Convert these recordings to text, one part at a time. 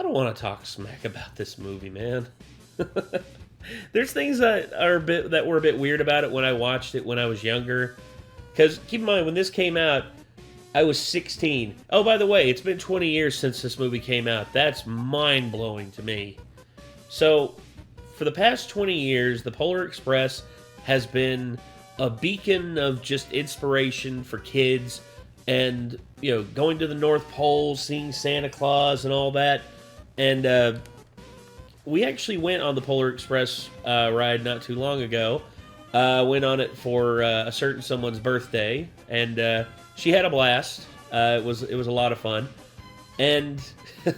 don't want to talk smack about this movie, man. There's things that were a bit weird about it when I watched it when I was younger. Because keep in mind, when this came out, I was 16. Oh, by the way, it's been 20 years since this movie came out. That's mind-blowing to me. So, for the past 20 years, the Polar Express has been a beacon of just inspiration for kids and, you know, going to the North Pole, seeing Santa Claus and all that. And we actually went on the Polar Express ride not too long ago. Went on it for a certain someone's birthday, and she had a blast. It was a lot of fun. And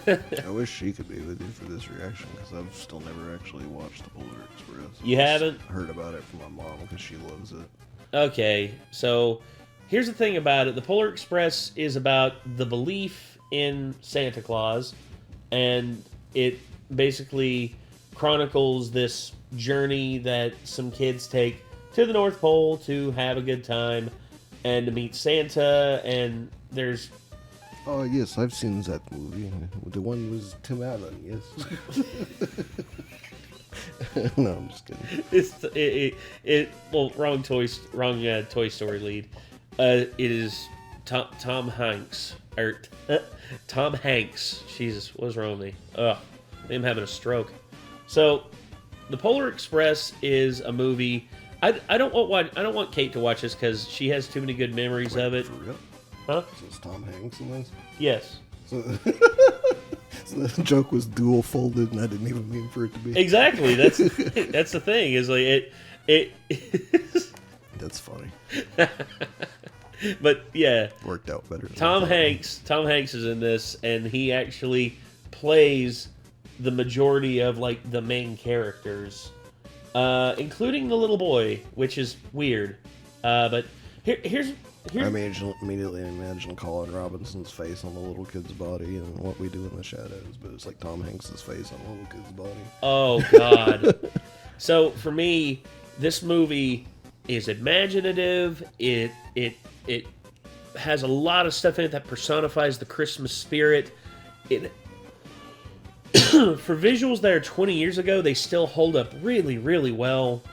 I wish she could be with you for this reaction, because I've still never actually watched the Polar Express. You haven't? Heard about it from my mom because she loves it. Okay, so here's the thing about it. The Polar Express is about the belief in Santa Claus, and it basically chronicles this journey that some kids take to the North Pole to have a good time and to meet Santa, and there's... Oh, yes, I've seen that movie. The one with Tim Allen, yes. No, I'm just kidding. Wrong Toy Story lead. It is Tom Hanks. Tom Hanks. Jesus, what's wrong with me? Ugh, I'm having a stroke. So, The Polar Express is a movie... I don't want Kate to watch this because she has too many good memories of it. For real? Huh? So it's Tom Hanks in this? Yes. So the joke was dual folded, and I didn't even mean for it to be. Exactly. That's the thing. Is like it. That's funny. But yeah, Worked out better. Tom Hanks is in this, and he actually plays the majority of like the main characters, including the little boy, which is weird. But here's. I immediately imagine Colin Robinson's face on the little kid's body and What We Do in the Shadows, but it's like Tom Hanks' face on the little kid's body. Oh, God. So, for me, this movie is imaginative. It has a lot of stuff in it that personifies the Christmas spirit. For visuals that are 20 years ago, they still hold up really, really well.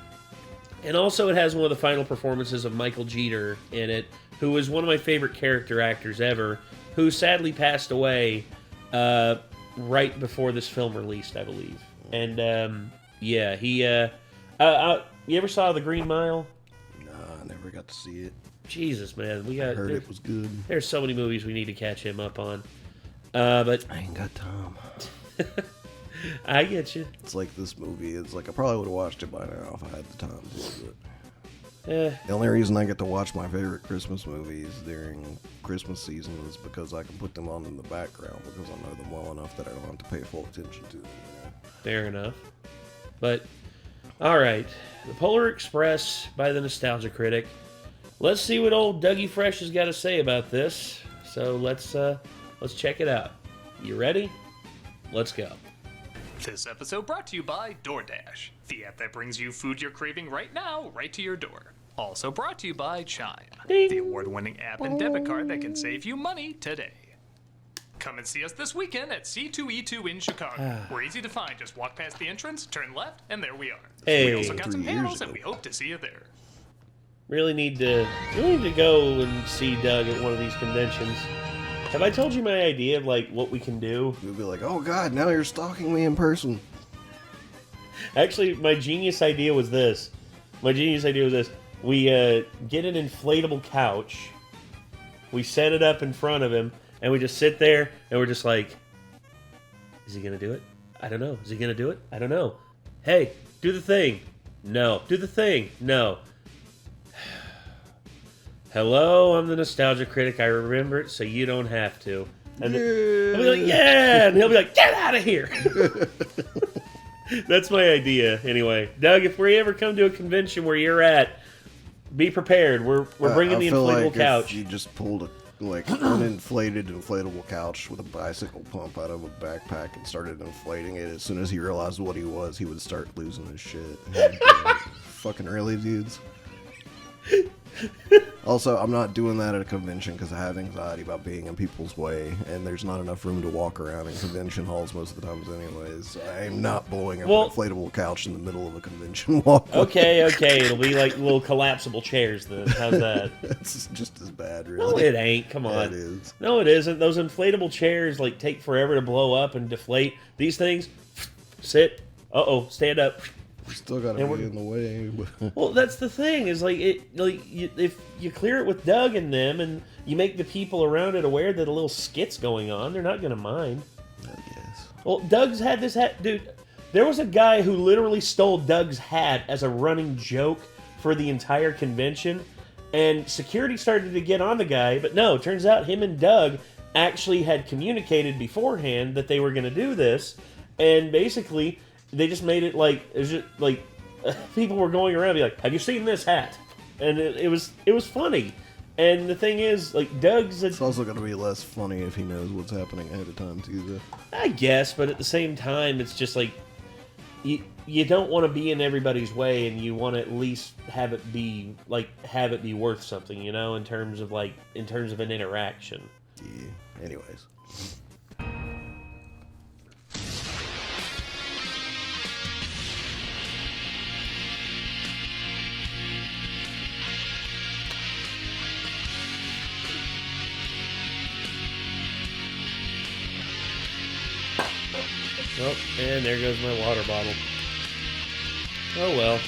And also, it has one of the final performances of Michael Jeter in it, who was one of my favorite character actors ever, who sadly passed away right before this film released, I believe. And, yeah, he... you ever saw The Green Mile? Nah, I never got to see it. Jesus, man. I heard it was good. There's so many movies we need to catch him up on. But I ain't got time. I get you. It's like this movie. It's like I probably would have watched it by now if I had the time to. But the only reason I get to watch my favorite Christmas movies during Christmas season is because I can put them on in the background because I know them well enough that I don't have to pay full attention to them. You know? Fair enough. But, alright. The Polar Express by the Nostalgia Critic. Let's see what old Dougie Fresh has got to say about this. So let's check it out. You ready? Let's go. This episode brought to you by DoorDash, the app that brings you food you're craving right now, right to your door. Also brought to you by Chime, Ding. the award-winning app and debit card that can save you money today. Come and see us this weekend at C2E2 in Chicago. We're easy to find. Just walk past the entrance, turn left, and there we are. Hey. We also got some 3 years panels, ago. and we hope to see you there. Really need to go and see Doug at one of these conventions. Have I told you my idea of like what we can do? You'll be like, oh God, now you're stalking me in person. Actually, my genius idea was this. We get an inflatable couch, we set it up in front of him, and we just sit there, and we're just like, is he gonna do it? I don't know. Is he gonna do it? I don't know. Hey, do the thing. No. Do the thing. No. Hello, I'm the Nostalgia Critic. I remember it, so you don't have to. And I'll be like, yeah! And he'll be like, get out of here! That's my idea, anyway. Doug, if we ever come to a convention where you're at, be prepared. We're bringing the inflatable couch. If you just pulled an uninflated inflatable couch with a bicycle pump out of a backpack and started inflating it, as soon as he realized what he was, he would start losing his shit. Fucking really, dudes. Also, I'm not doing that at a convention because I have anxiety about being in people's way, and there's not enough room to walk around in convention halls most of the times anyways. I'm not blowing up an inflatable couch in the middle of a convention walkway. Okay, it'll be like little collapsible chairs then. How's that? It's just as bad, really. No, it ain't. Come on. Yeah, it is. No, it isn't. Those inflatable chairs like take forever to blow up and deflate. These things, sit. Stand up. We still gotta be in the way. Well, that's the thing. Is if you clear it with Doug and them, and you make the people around it aware that a little skit's going on, they're not gonna mind. I guess. Well, Doug's had this hat, dude. There was a guy who literally stole Doug's hat as a running joke for the entire convention, and security started to get on the guy. But no, it turns out him and Doug actually had communicated beforehand that they were gonna do this, and basically. They just made it people were going around and be like, "Have you seen this hat?" And it was funny. And the thing is, like Doug's. It's also going to be less funny if he knows what's happening ahead of time too, though. I guess, but at the same time, it's just like you don't want to be in everybody's way, and you want to at least have it be worth something, in terms of an interaction. Yeah. Anyways. Oh, and there goes my water bottle. Oh well.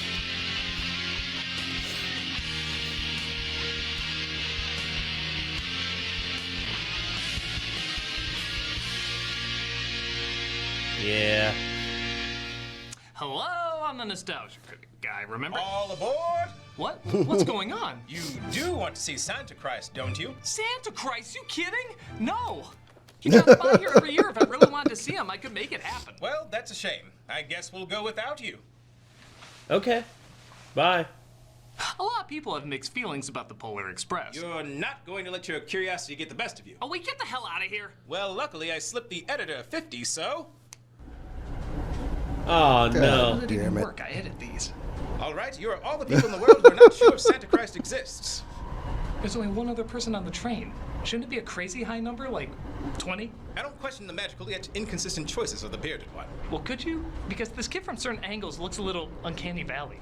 Yeah. Hello, I'm the Nostalgia Critic guy, remember? All aboard! What? What's going on? You do want to see Santa Christ, don't you? Santa Christ, you kidding? No! He comes by here every year. If I really wanted to see him, I could make it happen. Well, that's a shame. I guess we'll go without you. Okay. Bye. A lot of people have mixed feelings about the Polar Express. You're not going to let your curiosity get the best of you. Oh, wait, get the hell out of here. Well, luckily I slipped the editor 50, so... Oh, no. It didn't work. I edit these. All right, you're all the people in the world who are not sure if Santa Christ exists. There's only one other person on the train. Shouldn't it be a crazy high number, like 20? I don't question the magical yet inconsistent choices of the bearded one. Well, could you? Because this kid from certain angles looks a little Uncanny Valley.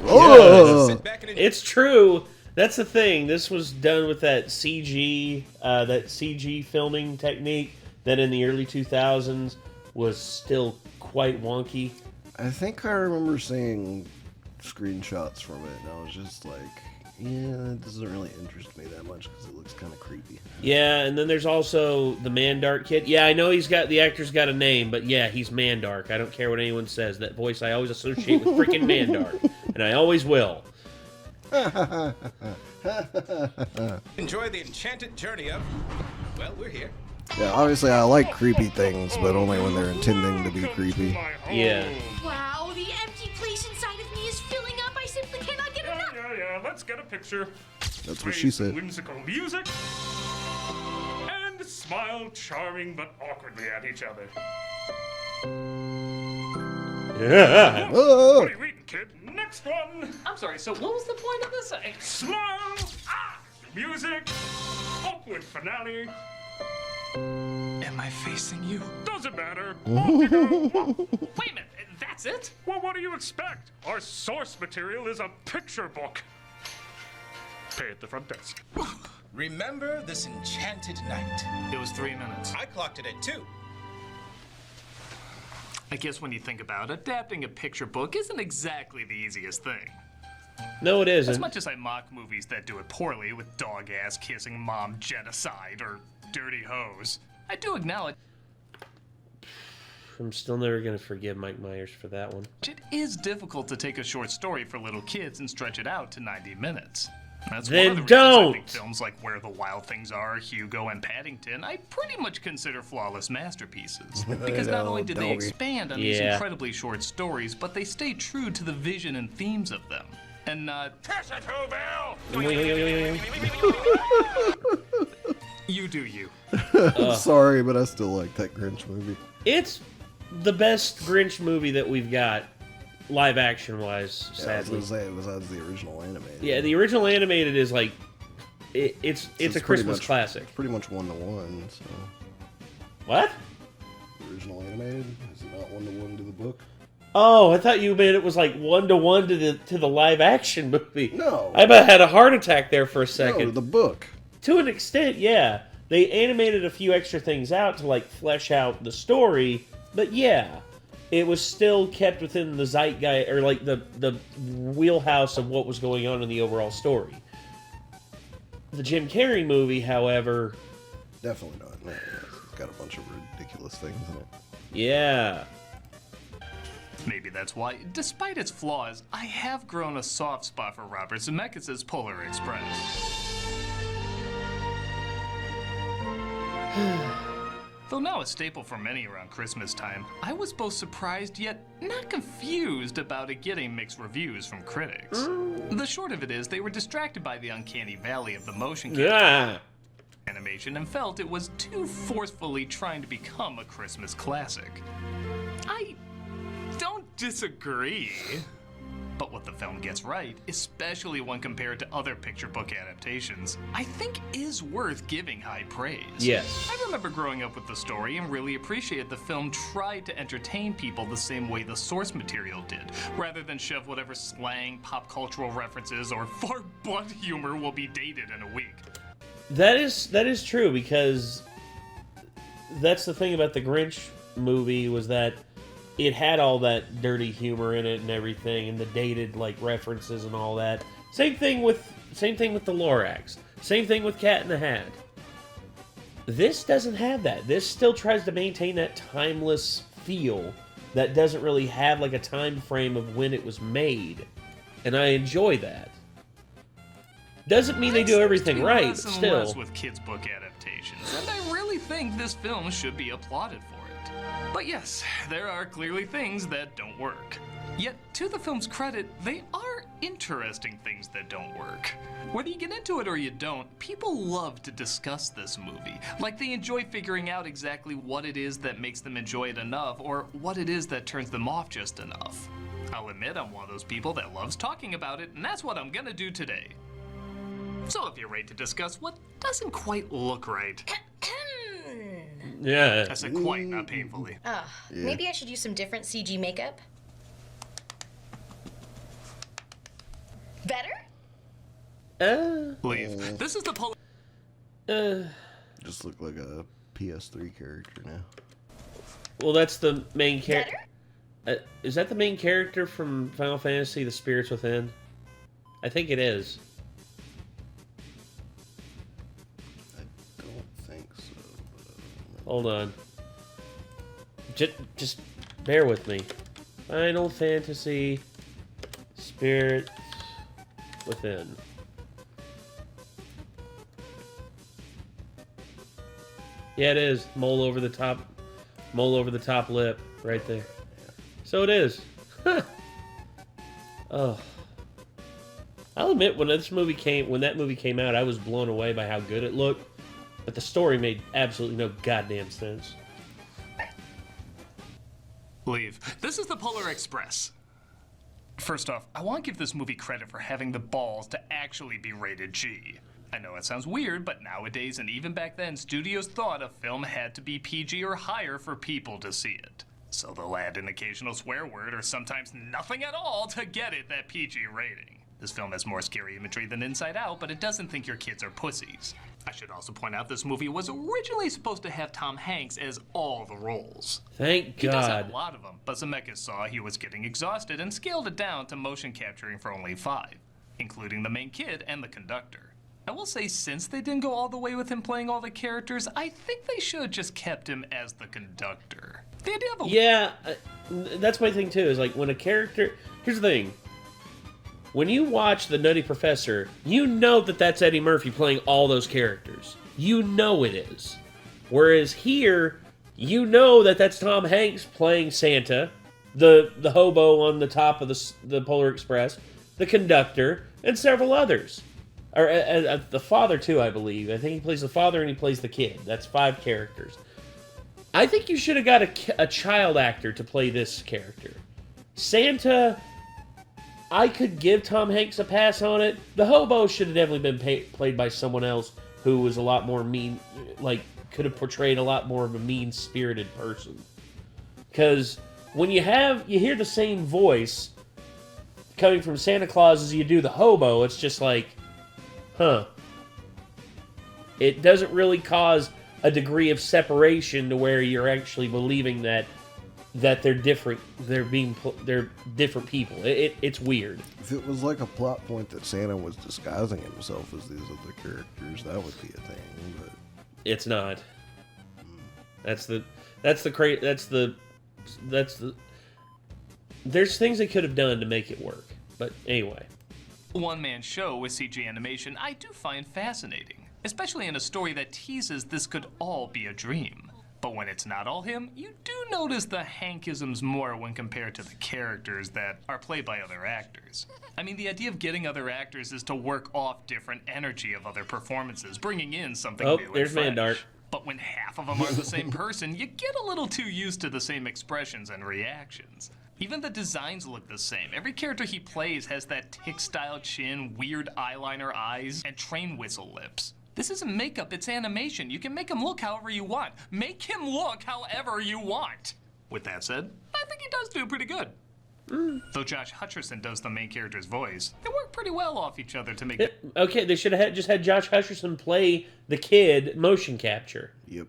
Oh! Sit back and It's true. That's the thing. This was done with that CG filming technique that in the early 2000s was still quite wonky. I think I remember seeing screenshots from it, and I was just like, yeah, it doesn't really interest me that much because it looks kind of creepy. Yeah, and then there's also the Mandark kid. Yeah, I know the actor's got a name, but yeah, he's Mandark. I don't care what anyone says. That voice I always associate with freaking Mandark, and I always will. enjoy the enchanted journey of... Well, we're here. Yeah, obviously I like creepy things, but only when they're intending to be creepy. Yeah. Wow, the empty place inside of me is filling up. I simply cannot get enough. Yeah, let's get a picture. That's what she said. Whimsical music. And smile charming but awkwardly at each other. Yeah. Oh! What are you reading, kid? Next one. I'm sorry, so what was the point of this? Smile. Music. Awkward finale. Am I facing you? Doesn't matter. Off you go. Wait a minute, that's it? Well, what do you expect? Our source material is a picture book. Pay at the front desk. Remember this enchanted night. It was 3 minutes. I clocked it at 2. I guess when you think about it, adapting a picture book isn't exactly the easiest thing. No, it As isn't. much as I mock movies that do it poorly with dog-ass kissing mom genocide or dirty hose, I do acknowledge I'm still never going to forgive Mike Myers for that one. it is difficult to take a short story for little kids and stretch it out to 90 minutes. That's Then one of the reasons I think don't. films like Where the Wild Things Are, Hugo, and Paddington I pretty much consider flawless masterpieces. Because not only did they doggy. expand on these Yeah. incredibly short stories, but they stay true to the vision and themes of them. And Kiss it, Whoville! you do you. Sorry, but I still like that Grinch movie. It's the best Grinch movie that we've got. live action wise, Yeah, sadly. I was gonna say, besides the original animated. Yeah, the original animated is like it's a Christmas classic. Pretty much 1-to-1. So What? the original animated is it not 1-to-1 to the book? Oh, I thought you meant it was like 1-to-1 to the live action movie. No. I about had a heart attack there for a second. No, the book. To an extent, yeah. They animated a few extra things out to like flesh out the story, but yeah, it was still kept within the zeitgeist or like the wheelhouse of what was going on in the overall story. The Jim Carrey movie, however, Definitely not. No, it's got a bunch of ridiculous things in it. yeah. Maybe that's why, despite its flaws, I have grown a soft spot for Robert Zemeckis' Polar Express. Though now a staple for many around Christmas time, I was both surprised yet not confused about it getting mixed reviews from critics. The short of it is, they were distracted by the uncanny valley of the motion capture Yeah. animation and felt it was too forcefully trying to become a Christmas classic. I don't disagree. But what the film gets right, especially when compared to other picture book adaptations, I think is worth giving high praise. Yes. I remember growing up with the story and really appreciated the film tried to entertain people the same way the source material did, rather than shove whatever slang, pop cultural references, or far blunt humor will be dated in a week. That is true, because that's the thing about the Grinch movie was that it had all that dirty humor in it and everything, and the dated like references and all that. Same thing with the Lorax. Same thing with Cat in the Hat. This doesn't have that. This still tries to maintain that timeless feel that doesn't really have like a time frame of when it was made, and I enjoy that. Doesn't mean they do everything right, but still. Less with kids' book adaptations, and I really think this film should be applauded for it. But yes, there are clearly things that don't work. Yet, to the film's credit, they are interesting things that don't work. Whether you get into it or you don't, people love to discuss this movie. Like they enjoy figuring out exactly what it is that makes them enjoy it enough, or what it is that turns them off just enough. I'll admit I'm one of those people that loves talking about it, and that's what I'm gonna do today. So if you're ready to discuss what doesn't quite look right. Yeah. I said quite, not painfully. Maybe I should use some different CG makeup. Better? Leave. This is the Just look like a PS3 character now. Well, that's the main character. Is that the main character from Final Fantasy, The Spirits Within? I think it is. Hold on. Just bear with me. Final Fantasy Spirit Within. Yeah, it is. Mole over the top lip right there. So it is. Oh. I'll admit when that movie came out, I was blown away by how good it looked. But the story made absolutely no goddamn sense. Leave. This is the Polar Express. First off, I want to give this movie credit for having the balls to actually be rated G. I know it sounds weird, but nowadays and even back then, studios thought a film had to be PG or higher for people to see it. So they'll add an occasional swear word or sometimes nothing at all to get it that PG rating. This film has more scary imagery than Inside Out, but it doesn't think your kids are pussies. I should also point out this movie was originally supposed to have Tom Hanks as all the roles. Thank God. He does have a lot of them, but Zemeckis saw he was getting exhausted and scaled it down to motion capturing for only 5, including the main kid and the conductor. I will say, since they didn't go all the way with him playing all the characters, I think they should have just kept him as the conductor. The idea of a... Yeah, that's my thing too, is like when a character... Here's the thing. When you watch The Nutty Professor, you know that that's Eddie Murphy playing all those characters. You know it is. Whereas here, you know that that's Tom Hanks playing Santa, the hobo on the top of the Polar Express, the conductor, and several others. Or the father too, I believe. I think he plays the father and he plays the kid. That's 5 characters. I think you should have got a child actor to play this character. Santa, I could give Tom Hanks a pass on it. The hobo should have definitely been played by someone else who was a lot more mean, like, could have portrayed a lot more of a mean-spirited person. Because when you hear the same voice coming from Santa Claus as you do the hobo, it's just like, huh. It doesn't really cause a degree of separation to where you're actually believing that they're different. They're different people. It's weird. If it was like a plot point that Santa was disguising himself as these other characters, that would be a thing. But it's not. There's things they could have done to make it work. But anyway. One-man show with CG animation I do find fascinating, especially in a story that teases this could all be a dream. But when it's not all him, you do notice the Hankisms more when compared to the characters that are played by other actors. I mean, the idea of getting other actors is to work off different energy of other performances, bringing in something new and there's fresh. Mandark. But when half of them are the same person, you get a little too used to the same expressions and reactions. Even the designs look the same. Every character he plays has that tick-style chin, weird eyeliner eyes, and train whistle lips. This isn't makeup, it's animation. You can make him look however you want. Make him look however you want. With that said, I think he does do pretty good. Though Josh Hutcherson does the main character's voice, they work pretty well off each other to make it. Okay, they should have just had Josh Hutcherson play the kid motion capture. Yep.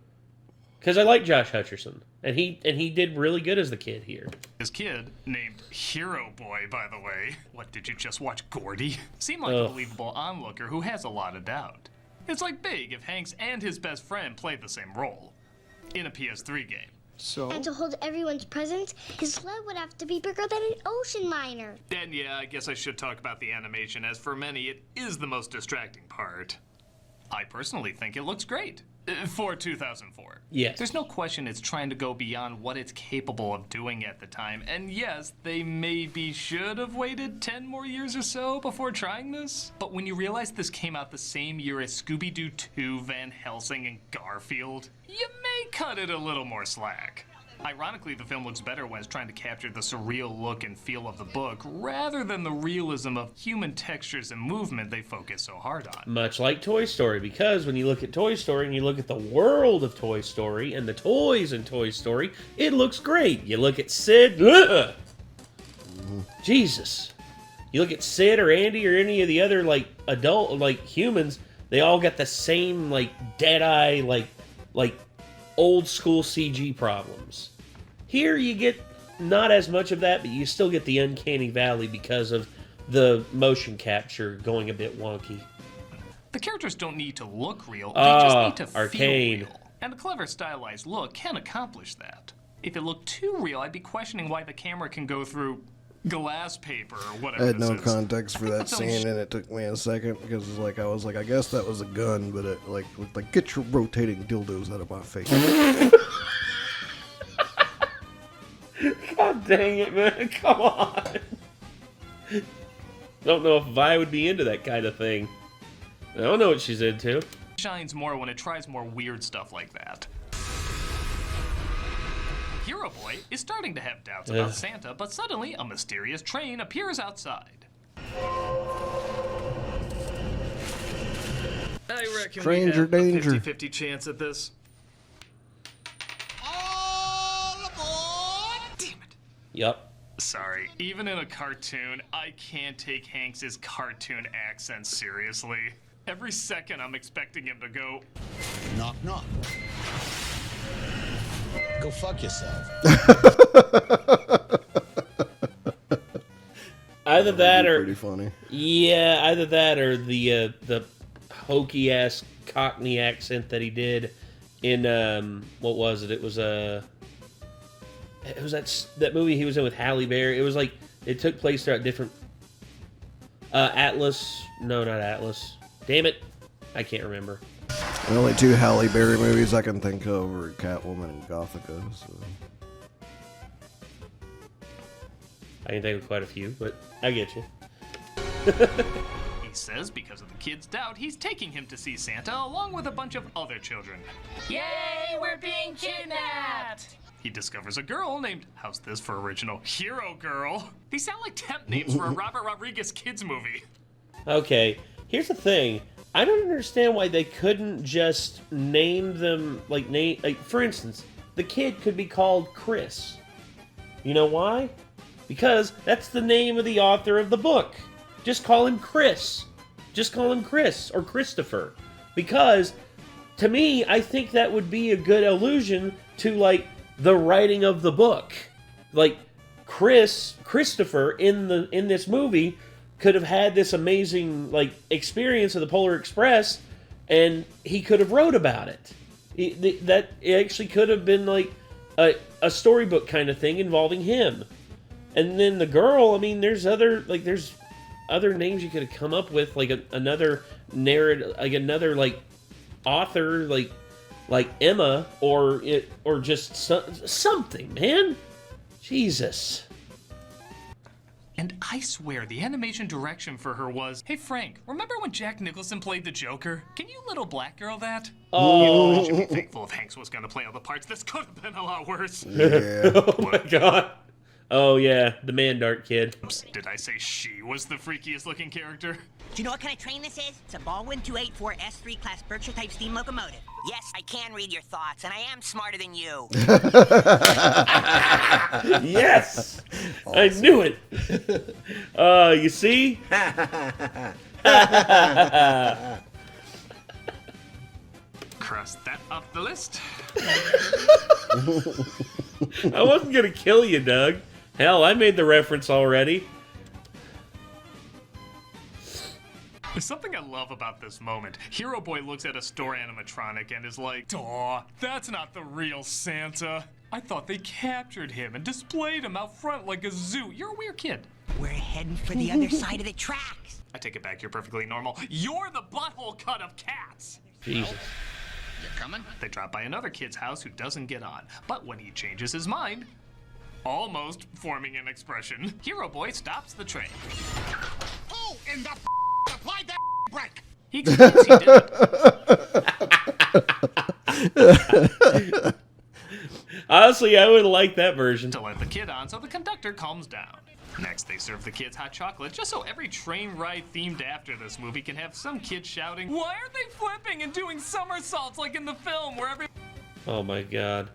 Because I like Josh Hutcherson, and he did really good as the kid here. His kid, named Hero Boy, by the way. What, did you just watch Gordy? Seemed like a believable onlooker who has a lot of doubt. It's like big if Hanks and his best friend played the same role in a PS3 game. So. And to hold everyone's presents, his sled would have to be bigger than an ocean liner. And yeah, I guess I should talk about the animation, as for many, it is the most distracting part. I personally think it looks great. For 2004. Yes. There's no question it's trying to go beyond what it's capable of doing at the time. And yes, they maybe should have waited 10 more years or so before trying this. But when you realize this came out the same year as Scooby-Doo 2, Van Helsing, and Garfield, you may cut it a little more slack. Ironically, the film looks better when it's trying to capture the surreal look and feel of the book, rather than the realism of human textures and movement they focus so hard on. Much like Toy Story, because when you look at Toy Story and you look at the world of Toy Story and the toys in Toy Story, it looks great. You look at Sid, Jesus. You look at Sid or Andy or any of the other, like, adult, like, humans, they all got the same, like, dead-eye, like old school CG problems. Here you get not as much of that, but you still get the uncanny valley because of the motion capture going a bit wonky. The characters don't need to look real, they just need to Arcane. feel real. And a clever stylized look can accomplish that. If it looked too real, I'd be questioning why the camera can go through glass paper or whatever. I had this no is. context for that scene, and it took me a second because it's like I was like, I guess that was a gun, but it like looked like, get your rotating dildos out of my face. God dang it, man. Come on. Don't know if Vi would be into that kind of thing. I don't know what she's into. Shines more when it tries more weird stuff like that. Hero Boy is starting to have doubts about Santa, but suddenly a mysterious train appears outside. I reckon Stranger we have danger. a 50-50 chance at this. All aboard! Damn it. Yup. Sorry, even in a cartoon, I can't take Hanks' cartoon accent seriously. Every second I'm expecting him to go, Knock, knock. Go fuck yourself. Either that or pretty funny. yeah, either that or the hokey ass Cockney accent that he did in what was it? It was that movie he was in with Halle Berry. It was like it took place throughout different Atlas. No, not Atlas. Damn it, I can't remember. The only two Halle Berry movies I can think of are Catwoman and Gothica. So. I can think of quite a few, but I get you. he says because of the kid's doubt, he's taking him to see Santa along with a bunch of other children. Yay, we're being kidnapped! He discovers a girl named, how's this for original, Hero Girl? These sound like temp names for a Robert Rodriguez kids movie. Okay, here's the thing. I don't understand why they couldn't just name them, like, for instance, the kid could be called Chris. You know why? Because that's the name of the author of the book. Just call him Chris. Just call him Chris or Christopher. Because, to me, I think that would be a good allusion to, like, the writing of the book. Like, Christopher in this movie could have had this amazing, like, experience of the Polar Express, and he could have wrote about it. That actually could have been, like, a storybook kind of thing involving him. And then the girl, I mean, there's other names you could have come up with, like another narrative, like another, like, author, like Emma, or just something, man. Jesus. And I swear the animation direction for her was, hey Frank, remember when Jack Nicholson played the Joker? Can you little black girl that? Oh. You should be thankful if Hanks was gonna play all the parts. This could have been a lot worse. Yeah. Oh my god. Oh yeah, the Mandark kid. Oops, did I say she was the freakiest looking character? Do you know what kind of train this is? It's a Baldwin 284 S3 class Berkshire type steam locomotive. Yes, I can read your thoughts, and I am smarter than you. Yes! Awesome. I knew it! You see? Cross that off the list. I wasn't gonna kill you, Doug. Hell, I made the reference already. There's something I love about this moment. Hero Boy looks at a store animatronic and is like, "Aw, that's not the real Santa. I thought they captured him and displayed him out front like a zoo. You're a weird kid." We're heading for the other side of the tracks. I take it back, you're perfectly normal. You're the butthole cut of cats. Jesus. You coming? They drop by another kid's house who doesn't get on. But when he changes his mind, almost forming an expression, Hero Boy stops the train. Who in the applied that brake? He explains he didn't. Honestly, I would like that version. To let the kid on so the conductor calms down. Next, they serve the kids hot chocolate just so every train ride themed after this movie can have some kid shouting, "Why aren't they flipping and doing somersaults like in the film where every..." Oh my god.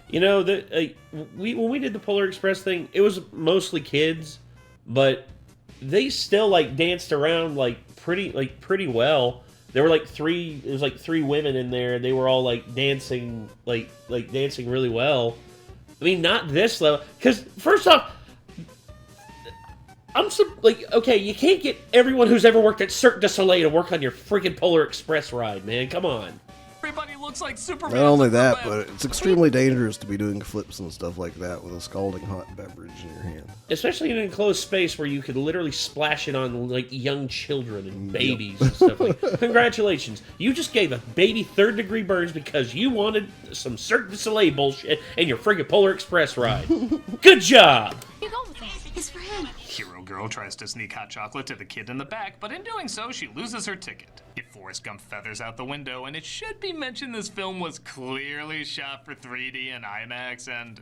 You know, when we did the Polar Express thing, it was mostly kids, but they still, like, danced around, like, pretty well. There were like three women in there. They were all like dancing, like dancing really well. I mean, not this level, because first off, okay, you can't get everyone who's ever worked at Cirque du Soleil to work on your freaking Polar Express ride, man. Come on. Everybody looks like Superman. Not only that, but it's extremely dangerous to be doing flips and stuff like that with a scalding hot beverage in your hand. Especially in an enclosed space where you could literally splash it on, like, young children and babies and stuff like that. Congratulations. You just gave a baby third-degree burns because you wanted some Cirque du Soleil bullshit in your friggin' Polar Express ride. Good job! You go with that. It's for him. Hero Girl tries to sneak hot chocolate to the kid in the back, but in doing so, she loses her ticket. It Forrest Gump feathers out the window, and it should be mentioned this film was clearly shot for 3D and IMAX, and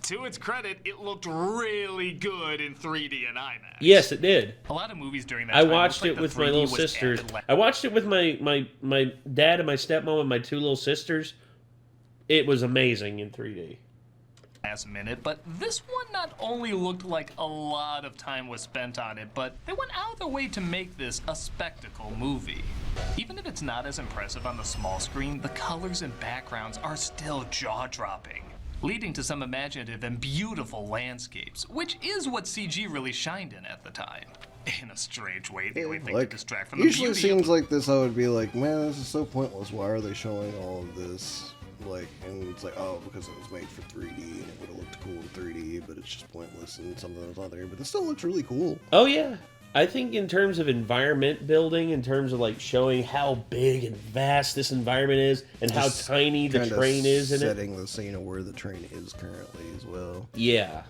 to its credit, it looked really good in 3D and IMAX. Yes, it did. A lot of movies during that I time watched looked it like with the my 3D little was sisters. added I watched it with my dad and my stepmom and my two little sisters. It was amazing in 3D. Last minute, but this one not only looked like a lot of time was spent on it, but they went out of their way to make this a spectacle movie. Even if it's not as impressive on the small screen, the colors and backgrounds are still jaw-dropping, leading to some imaginative and beautiful landscapes, which is what CG really shined in at the time. In a strange way, the only thing to distract from the beauty usually scenes like this, I would be like, man, this is so pointless. Why are they showing all of this? Like, and it's like, oh, because it was made for 3D and it would have looked cool in 3D, but it's just pointless and something that's not there. But this still looks really cool. Oh yeah, I think in terms of environment building, in terms of like showing how big and vast this environment is, and just how tiny the train is in it, setting the scene of where the train is currently as well. Yeah.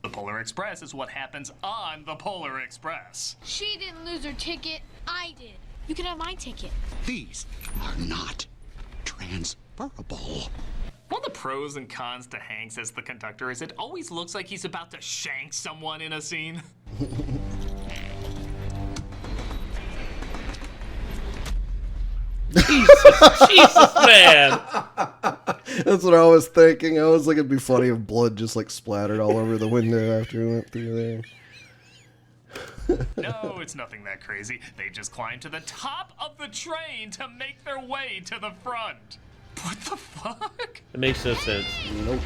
The Polar Express is what happens on the Polar Express. She didn't lose her ticket. I did. You can have my ticket. These are not transferable. One of the pros and cons to Hanks as the conductor is it always looks like he's about to shank someone in a scene. Jesus, man. That's what I was thinking. I was like, it'd be funny if blood just like splattered all over the window after he went through there. No, it's nothing that crazy. They just climb to the top of the train to make their way to the front. What the fuck? It makes no sense. Nope.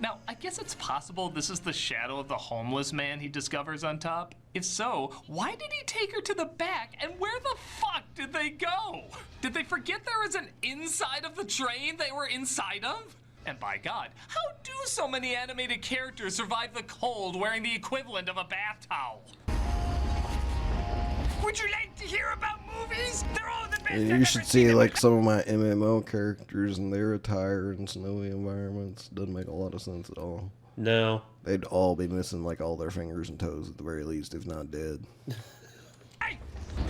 Now, I guess it's possible this is the shadow of the homeless man he discovers on top. If so, why did he take her to the back, and where the fuck did they go? Did they forget there was an inside of the train they were inside of? And by God, how do so many animated characters survive the cold wearing the equivalent of a bath towel? Would you like to hear about movies? They're all the best. Yeah, you should see like some of my MMO characters and their attire in snowy environments. Doesn't make a lot of sense at all. No. They'd all be missing like all their fingers and toes at the very least, if not dead. Hey,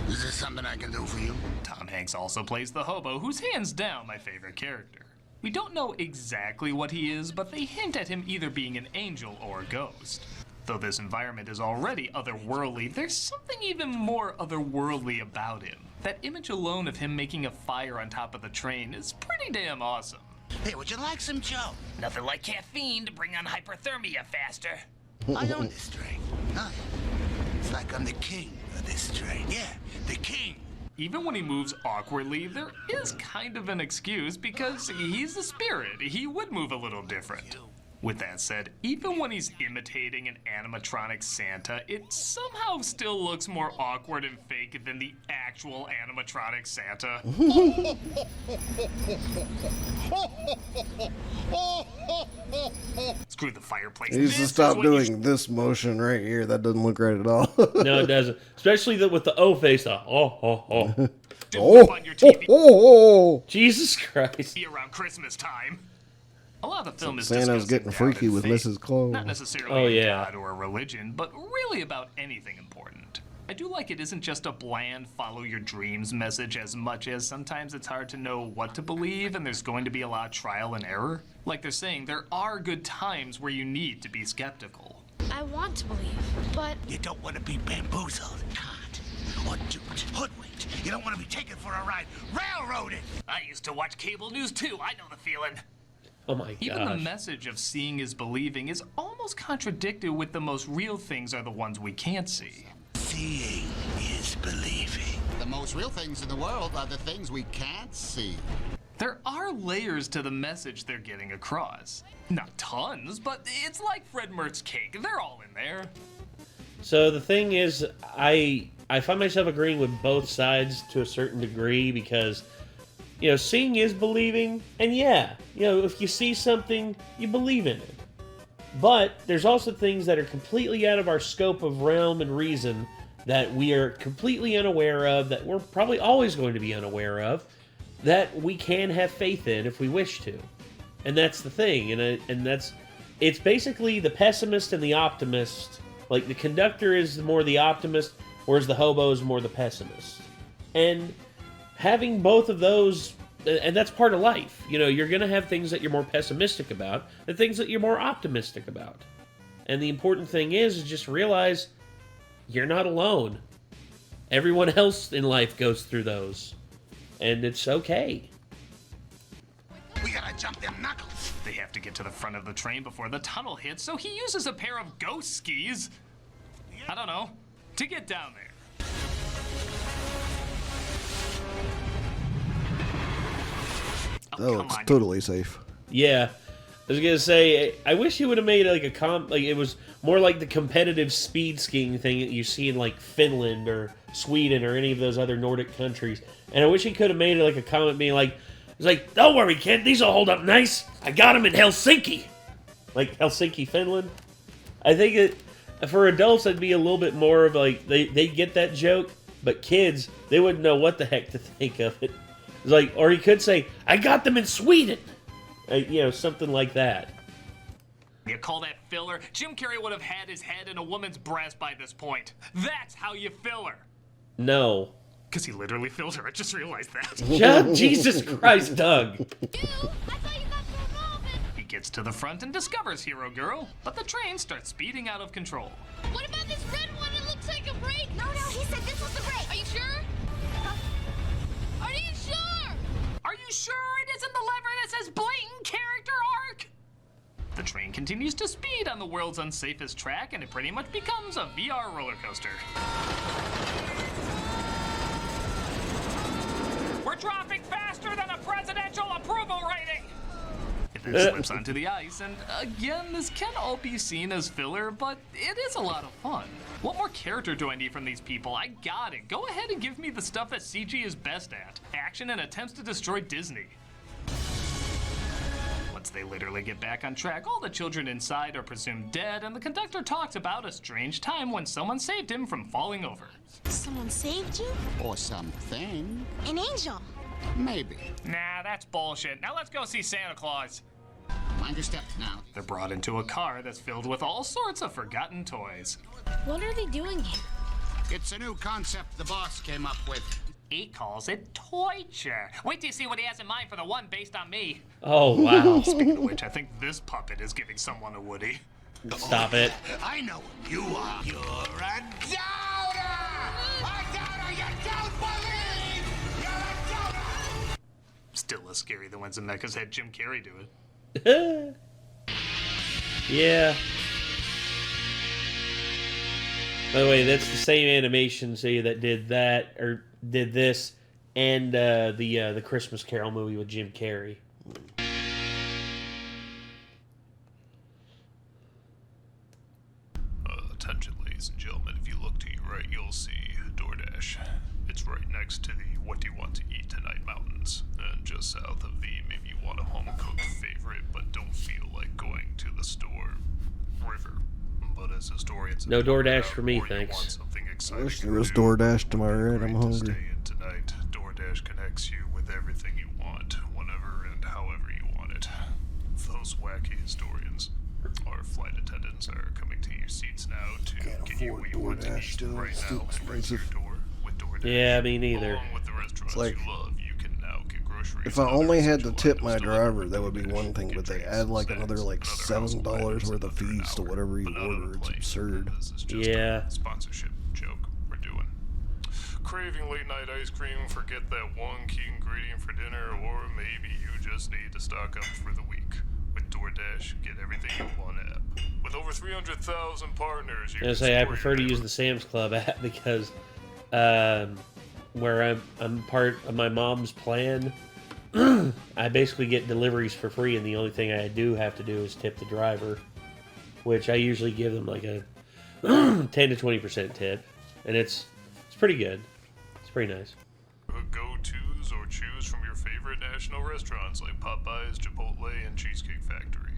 is there something I can do for you? Tom Hanks also plays the hobo, who's hands down my favorite character. We don't know exactly what he is, but they hint at him either being an angel or a ghost. Though this environment is already otherworldly, there's something even more otherworldly about him. That image alone of him making a fire on top of the train is pretty damn awesome. Hey, would you like some Joe? Nothing like caffeine to bring on hyperthermia faster. I own this train. Huh? It's like I'm the king of this train. Yeah, the king. Even when he moves awkwardly, there is kind of an excuse because he's a spirit. He would move a little different. With that said, even when he's imitating an animatronic Santa, it somehow still looks more awkward and fake than the actual animatronic Santa. Screw the fireplace. He needs to stop doing this motion right here. That doesn't look right at all. No, it doesn't. Especially with the O face. Oh. Oh. Jesus Christ. Be around Christmas time. A lot of the film is Santa's getting freaky with faith, Mrs. Claus. not necessarily God or a religion, but really about anything important. I do like it isn't just a bland follow your dreams message as much as sometimes it's hard to know what to believe and there's going to be a lot of trial and error. Like they're saying, there are good times where you need to be skeptical. I want to believe, but You don't want to be bamboozled, caught, or duped, hoodwinked. You don't want to be taken for a ride, railroaded. I used to watch cable news too. I know the feeling. Oh my Even the gosh. message of seeing is believing is almost contradicted with the most real things are the ones we can't see. Seeing is believing. The most real things in the world are the things we can't see. There are layers to the message they're getting across. Not tons, but it's like Fred Mertz's cake. They're all in there. So the thing is, I find myself agreeing with both sides to a certain degree because, you know, seeing is believing, and yeah, you know, if you see something, you believe in it. But there's also things that are completely out of our scope of realm and reason that we are completely unaware of, that we're probably always going to be unaware of, that we can have faith in if we wish to. And that's the thing, and it's basically the pessimist and the optimist. Like, the conductor is more the optimist, whereas the hobo is more the pessimist. And having both of those, and that's part of life. You know, you're going to have things that you're more pessimistic about and things that you're more optimistic about. And the important thing is just realize you're not alone. Everyone else in life goes through those. And it's okay. We gotta jump them knuckles. They have to get to the front of the train before the tunnel hits, so he uses a pair of ghost skis. I don't know, to get down there. That looks totally safe. Yeah. I was gonna say, I wish he would have made like like it was more like the competitive speed skiing thing that you see in like Finland or Sweden or any of those other Nordic countries. And I wish he could have made it like a comment being like, it's like, don't worry, kid, these will hold up nice. I got them in Helsinki. Like Helsinki, Finland. I think it, for adults, it'd be a little bit more of like, they get that joke, but kids, they wouldn't know what the heck to think of it. It's like, or he could say, I got them in Sweden. You know, something like that. You call that filler? Jim Carrey would have had his head in a woman's breast by this point. That's how you filler. No. Because he literally filled her. I just realized that. Jesus Christ, Doug. He gets to the front and discovers Hero Girl, but the train starts speeding out of control. What about this red one? It looks like a brake. No, he said this was the brake. Are you sure? Are you sure? Are you sure it isn't the lever that says blatant character arc? The train continues to speed on the world's unsafest track, and it pretty much becomes a VR roller coaster. We're dropping faster than a presidential approval rating! It then slips onto the ice, and again, this can all be seen as filler, but it is a lot of fun. What more character do I need from these people? I got it. Go ahead and give me the stuff that CG is best at. Action and attempts to destroy Disney. Once they literally get back on track, all the children inside are presumed dead, and the conductor talks about a strange time when someone saved him from falling over. Someone saved you? Or something. An angel. Maybe. Nah, that's bullshit. Now let's go see Santa Claus. Mind your steps now. They're brought into a car that's filled with all sorts of forgotten toys. What are they doing here? It's a new concept the boss came up with. He calls it Toyture. Wait till you see what he has in mind for the one based on me. Oh, wow. Speaking of which, I think this puppet is giving someone a Woody. Stop it. I know what you are. You're a doubter! A doubter you don't believe! You're a doubter! Still less scary than when Zemeckis had Jim Carrey do it. Yeah. By the way, that's the same animation say that did that or did this and the Christmas Carol movie with Jim Carrey. Attention, ladies and gentlemen. If you look to your right, you'll see DoorDash. It's right next to the "What do you want to eat tonight" mountains, and just south of the "Maybe you want a home-cooked favorite but don't feel like going to the store" river. But as historians, no DoorDash for me, thanks. I wish there was DoorDash to my right. I'm hungry. Tonight, DoorDash connects you with everything you want, whenever and however you want it. Those wacky historians, our flight attendants, are coming to your seats now to get you what you want to eat right now and right to your door with DoorDash. Yeah, me neither. Along with the restaurants Like, you love, you can now get groceries. if I only had to tip my driver, that would be one thing, but they add like another like $7 worth of fees to whatever you order. It's absurd. Yeah. Sponsorship joke we're doing. Craving late night ice cream? Forget that one key ingredient for dinner, or maybe you just need to stock up for the week. With DoorDash, get everything in one app. With over 300,000 partners, you can I prefer to use the Sam's Club app because where I'm part of my mom's plan, I basically get deliveries for free, and the only thing I do have to do is tip the driver, which I usually give them like a 10 to 20% tip, and it's pretty good. It's pretty nice. Go-tos or choose from your favorite national restaurants like Popeyes, Chipotle, and Cheesecake Factory.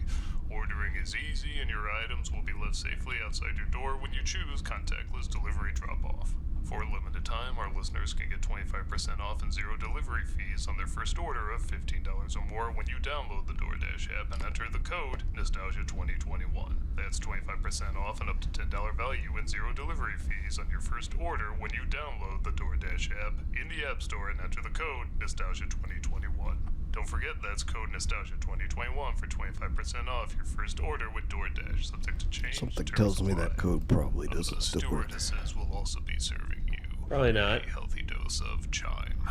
Ordering is easy, and your items will be left safely outside your door when you choose contactless delivery drop-off. For a limited time, our listeners can get 25% off and zero delivery fees on their first order of $15 or more when you download the DoorDash app and enter the code Nostalgia2021. That's 25% off and up to $10 value and zero delivery fees on your first order when you download the DoorDash app in the App Store and enter the code Nostalgia2021. Don't forget, that's code Nostalgia2021 for 25% off your first order with DoorDash, subject to change. Something tells me that code probably doesn't still work. Stewardesses will also be serving you Probably not. a healthy dose of Chime.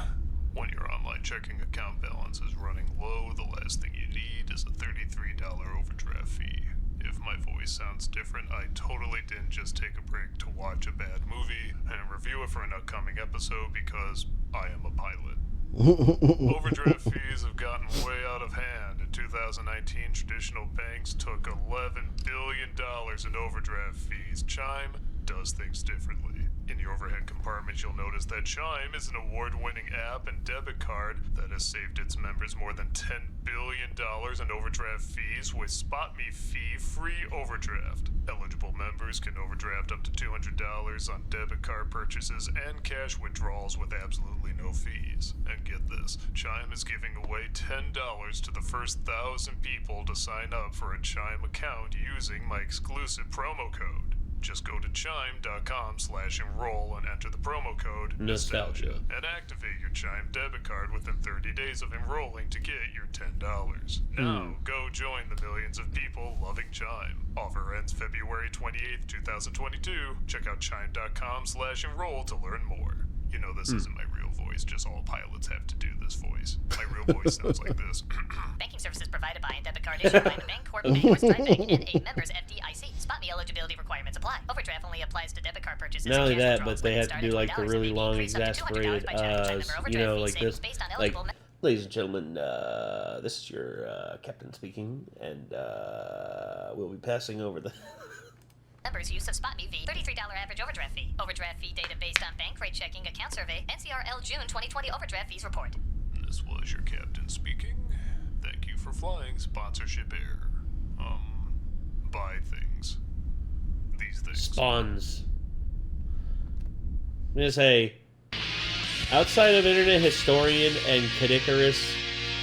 When your online checking account balance is running low, the last thing you need is a $33 overdraft fee. If my voice sounds different, I totally didn't just take a break to watch a bad movie and review it for an upcoming episode because I am a pilot. Overdraft fees have gotten way out of hand. In 2019, traditional banks took $11 billion in overdraft fees. Chime does things differently. In your overhead compartment, you'll notice that Chime is an award-winning app and debit card that has saved its members more than $10 billion in overdraft fees with SpotMe fee-free overdraft. Eligible members can overdraft up to $200 on debit card purchases and cash withdrawals with absolutely no fees. And get this, Chime is giving away $10 to the first 1,000 people to sign up for a Chime account using my exclusive promo code. Just go to chime.com/enroll and enter the promo code Nostalgia. and activate your Chime debit card within 30 days of enrolling to get your $10. Now, go join the millions of people loving Chime. Offer ends February 28th, 2022. Check out chime.com/enroll to learn more. You know this isn't my real voice, just all pilots have to do this voice. My real voice sounds like this. Banking services provided by and debit card issued by the bank, Corp, Bank, or Stride Bank, and a members FDIC. Spot me eligibility requirements apply. Overdraft only applies to debit card purchases. Not only Cash that, withdrawals but they when have to do like the really long exasperated, you know, like this, like, ladies and gentlemen, this is your captain speaking, and we'll be passing over the members' use of SpotMe fee. $33 average overdraft fee. Overdraft fee data based on bank rate checking account survey. NCRL June 2020 overdraft fees report. This was your captain speaking. Thank you for flying sponsorship air. Buy things. These things. spawns. I'm gonna say, outside of Internet Historian and Cadicarus,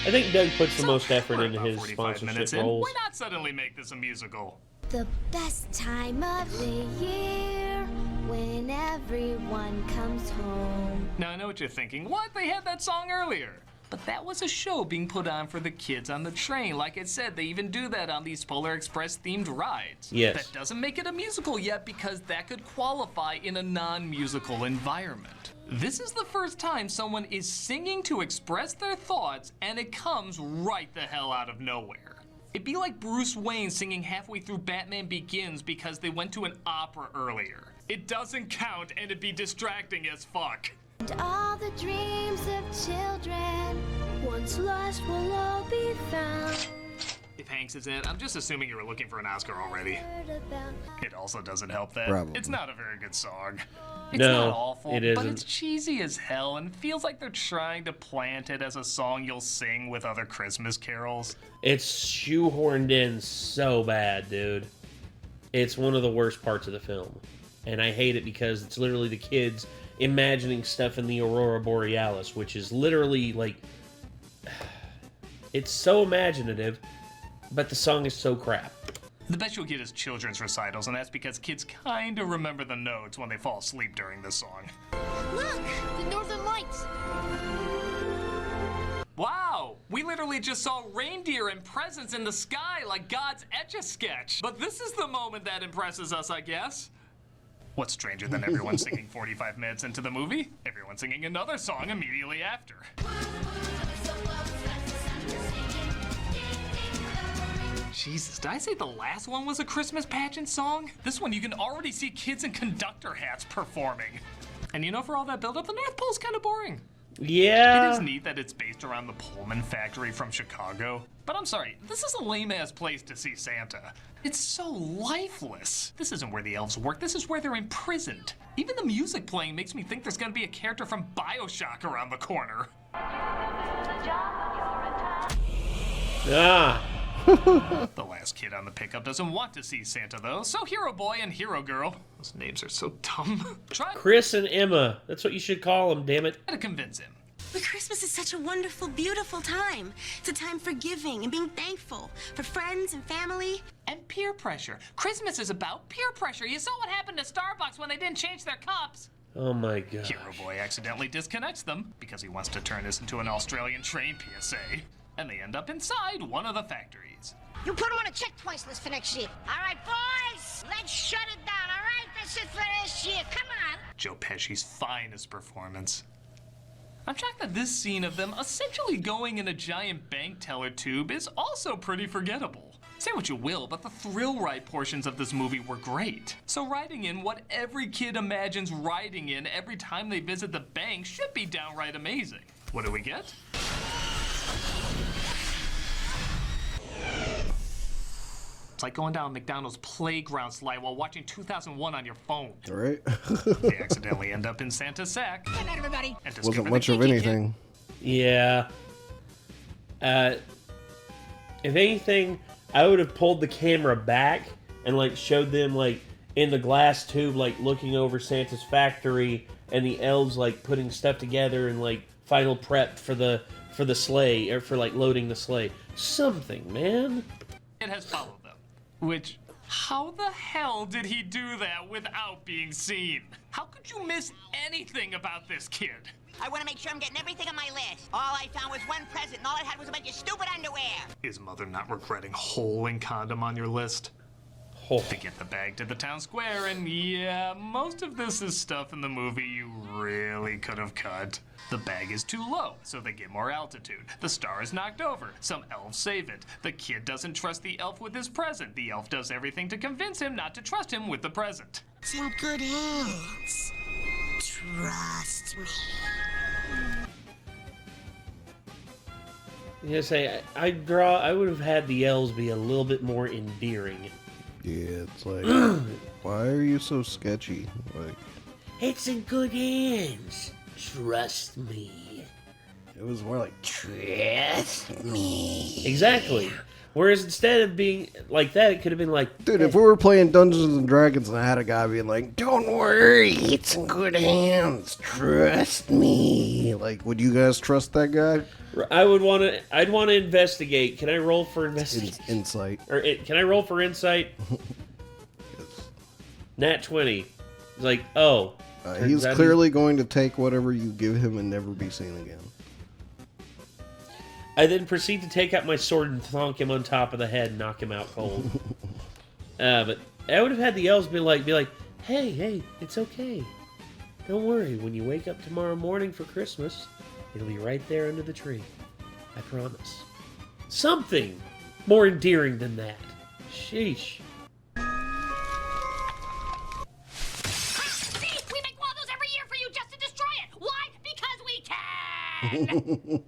I think Doug puts the most effort into his sponsorship roles. Why not suddenly make this a musical? The best time of the year when everyone comes home. Now I know what you're thinking. What? They had that song earlier. But that was a show being put on for the kids on the train. Like I said, they even do that on these Polar Express themed rides. Yes. That doesn't make it a musical yet because that could qualify in a non-musical environment. This is the first time someone is singing to express their thoughts and it comes right the hell out of nowhere. It'd be like Bruce Wayne singing halfway through Batman Begins because they went to an opera earlier. It doesn't count and it'd be distracting as fuck. And all the dreams of children, once lost, will all be found. If Hanks is in it, I'm just assuming you were looking for an Oscar already. It also doesn't help that Probably. it's not a very good song. It's No, not awful, it but isn't. it's cheesy as hell and feels like they're trying to plant it as a song you'll sing with other Christmas carols. It's shoehorned in so bad, dude. It's one of the worst parts of the film. And I hate it because it's literally the kids imagining stuff in the Aurora Borealis, which is literally like... It's so imaginative, but the song is so crap. The best you'll get is children's recitals, and that's because kids kinda remember the notes when they fall asleep during this song. Look, the Northern Lights. Wow! We literally just saw reindeer and presents in the sky like God's Etch-a-Sketch. But this is the moment that impresses us, I guess. What's stranger than everyone singing 45 minutes into the movie? Everyone singing another song immediately after. Jesus, did I say the last one was a Christmas pageant song? This one you can already see kids in conductor hats performing. And you know, for all that build-up, the North Pole's kind of boring. Yeah. It is neat that it's based around the Pullman factory from Chicago. But I'm sorry, this is a lame-ass place to see Santa. It's so lifeless. This isn't where the elves work, this is where they're imprisoned. Even the music playing makes me think there's gonna be a character from BioShock around the corner. Ah. The last kid on the pickup doesn't want to see Santa, though, so Hero Boy and Hero Girl. Those names are so dumb. Try Chris and Emma. That's what you should call them, damn it. to convince him. But Christmas is such a wonderful, beautiful time. It's a time for giving and being thankful for friends and family. And peer pressure. Christmas is about peer pressure. You saw what happened to Starbucks when they didn't change their cups. Oh my god. Hero Boy accidentally disconnects them because he wants to turn this into an Australian train PSA. And they end up inside one of the factories. You put them on a check twice list for next year. All right, boys, let's shut it down, all right? That's it for this year. Come on. Joe Pesci's finest performance. I'm shocked that this scene of them essentially going in a giant bank teller tube is also pretty forgettable. Say what you will, but the thrill ride portions of this movie were great. So riding in what every kid imagines riding in every time they visit the bank should be downright amazing. What do we get? It's like going down McDonald's playground slide while watching 2001 on your phone. All right. They accidentally end up in Santa's sack. Good night, everybody. And discover Wasn't the much of Kinky anything. Yeah. If anything, I would have pulled the camera back and like showed them like in the glass tube, like looking over Santa's factory and the elves like putting stuff together and like final prep for the sleigh or for like loading the sleigh. Something, man. It has followed them, which How the hell did he do that without being seen? How could you miss anything about this kid? I want to make sure I'm getting everything on my list. All I found was one present, and all I had was a bunch of stupid underwear. Is Mother not regretting holing condom on your list? To get the bag to the town square, and yeah, most of this is stuff in the movie you really could have cut. The bag is too low, so they get more altitude. The star is knocked over. Some elves save it. The kid doesn't trust the elf with his present. The elf does everything to convince him not to trust him with the present. It's in good hands. Trust me. You say I would have had the elves be a little bit more endearing. Yeah, it's like, why are you so sketchy? Like, it's in good hands. Trust me. It was more like, trust me. Exactly. Whereas instead of being like that, it could have been like, dude, if we were playing Dungeons and Dragons and I had a guy being like, don't worry, it's in good hands. Trust me. Like, would you guys trust that guy? I'd want to investigate. Can I roll for investigation? Insight. Or can I roll for insight? Yes. Nat 20. It's like, oh. He's clearly going to take whatever you give him and never be seen again. I then proceed to take out my sword and thonk him on top of the head and knock him out cold. But I would have had the elves be like, hey, it's okay. Don't worry. When you wake up tomorrow morning for Christmas, it'll be right there under the tree. I promise. Something more endearing than that. Sheesh. See, we make one of those every year for you just to destroy it. Why? Because we can.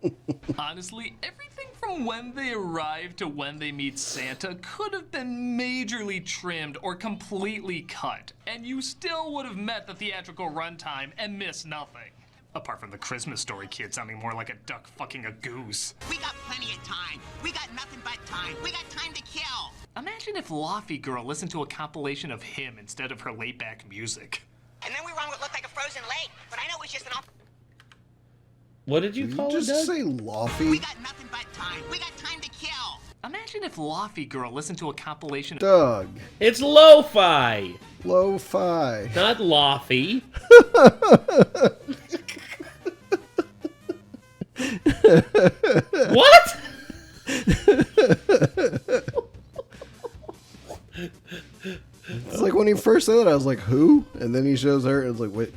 Honestly, everything from when they arrive to when they meet Santa could have been majorly trimmed or completely cut, and you still would have met the theatrical runtime and missed nothing. Apart from the Christmas Story kid sounding more like a duck fucking a goose. We got plenty of time. We got nothing but time. We got time to kill. Imagine if Laffy Girl listened to a compilation of him instead of her laid-back music. And then we were on what looked like a frozen lake, but I know it was just an What did you call it, just Doug? say Laffy? We got nothing but time. We got time to kill. Imagine if Laffy Girl listened to a compilation of... Doug. It's lo-fi. Lo-fi. Not Laffy. What? It's like when he first said it, I was like, who? And then he shows her, and it's like, wait.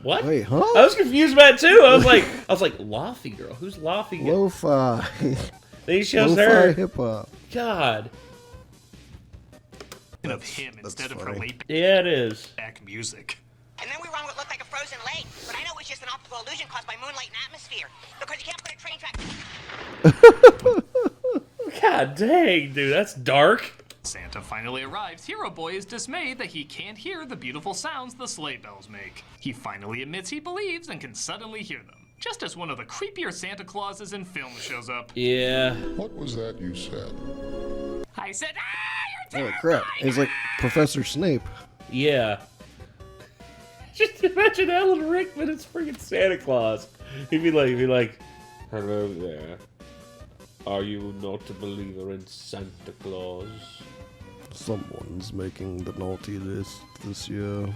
What? Wait, huh? I was confused by it too. I was like, Laffy Girl. Who's Laffy Girl? Lo-fi. Then he shows Lo-fi her. hip-hop. God. Of him instead of her laid-back Yeah, it is. music. And then we were on what looked like a frozen lake, but I know it was just an optical illusion caused by moonlight and atmosphere. Because you can't put a train track... God dang, dude, that's dark. Santa finally arrives. Hero Boy is dismayed that he can't hear the beautiful sounds the sleigh bells make. He finally admits he believes and can suddenly hear them. Just as one of the creepier Santa Clauses in film shows up. Yeah. What was that you said? I said, Oh crap! He's like Professor Snape. Yeah. Just imagine Alan Rickman as freaking Santa Claus. He'd be like, hello there. Are you not a believer in Santa Claus? Someone's making the naughty list this year.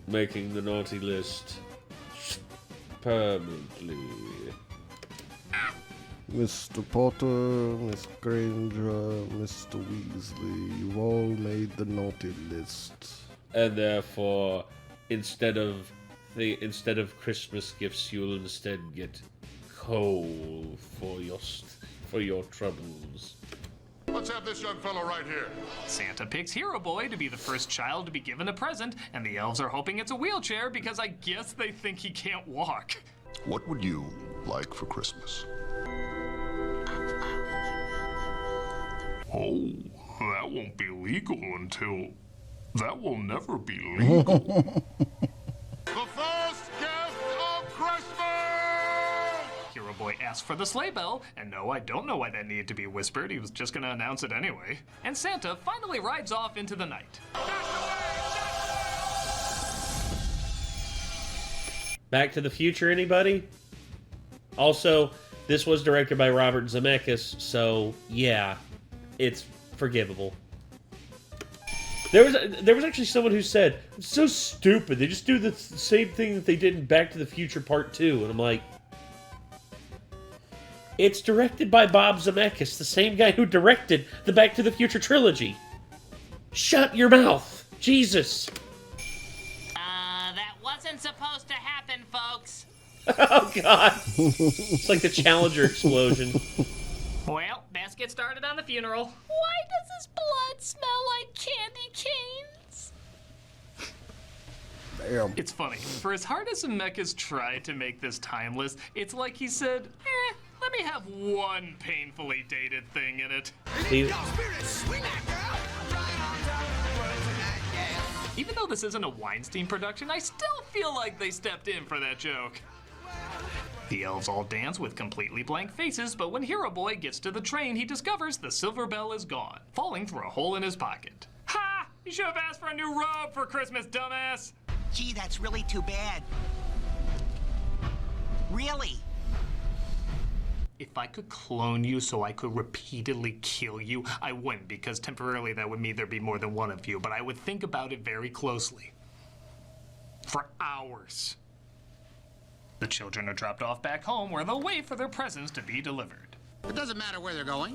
Making the naughty list permanently. Mr. Potter, Miss Granger, Mr. Weasley, you've all made the naughty list. And therefore, instead of Christmas gifts, you'll instead get coal for your troubles. Let's have this young fellow right here. Santa picks Hero Boy to be the first child to be given a present, and the elves are hoping it's a wheelchair because I guess they think he can't walk. What would you like for Christmas? Oh, that won't be legal until... That will never be legal. The first gift of Christmas! Hero Boy asks for the sleigh bell, and no, I don't know why that needed to be whispered. He was just gonna announce it anyway. And Santa finally rides off into the night. Back to the Future, anybody? Also, this was directed by Robert Zemeckis, so yeah, it's forgivable. There was actually someone who said, it's so stupid. They just do the same thing that they did in Back to the Future Part 2. And I'm like, it's directed by Bob Zemeckis, the same guy who directed the Back to the Future trilogy. Shut your mouth. Jesus. That wasn't supposed to happen, folks. Oh, God. It's like the Challenger explosion. Well, best get started on the funeral. Why does his blood smell like candy canes? Damn. It's funny. For as hard as Zemeckis tried to make this timeless, it's like he said, let me have one painfully dated thing in it. Even though this isn't a Weinstein production, I still feel like they stepped in for that joke. The elves all dance with completely blank faces, but when Hero Boy gets to the train, he discovers the silver bell is gone, falling through a hole in his pocket. Ha! You should have asked for a new robe for Christmas, dumbass! Gee, that's really too bad. Really? If I could clone you so I could repeatedly kill you, I wouldn't, because temporarily that would mean there'd be more than one of you, but I would think about it very closely. For hours. The children are dropped off back home where they'll wait for their presents to be delivered. It doesn't matter where they're going.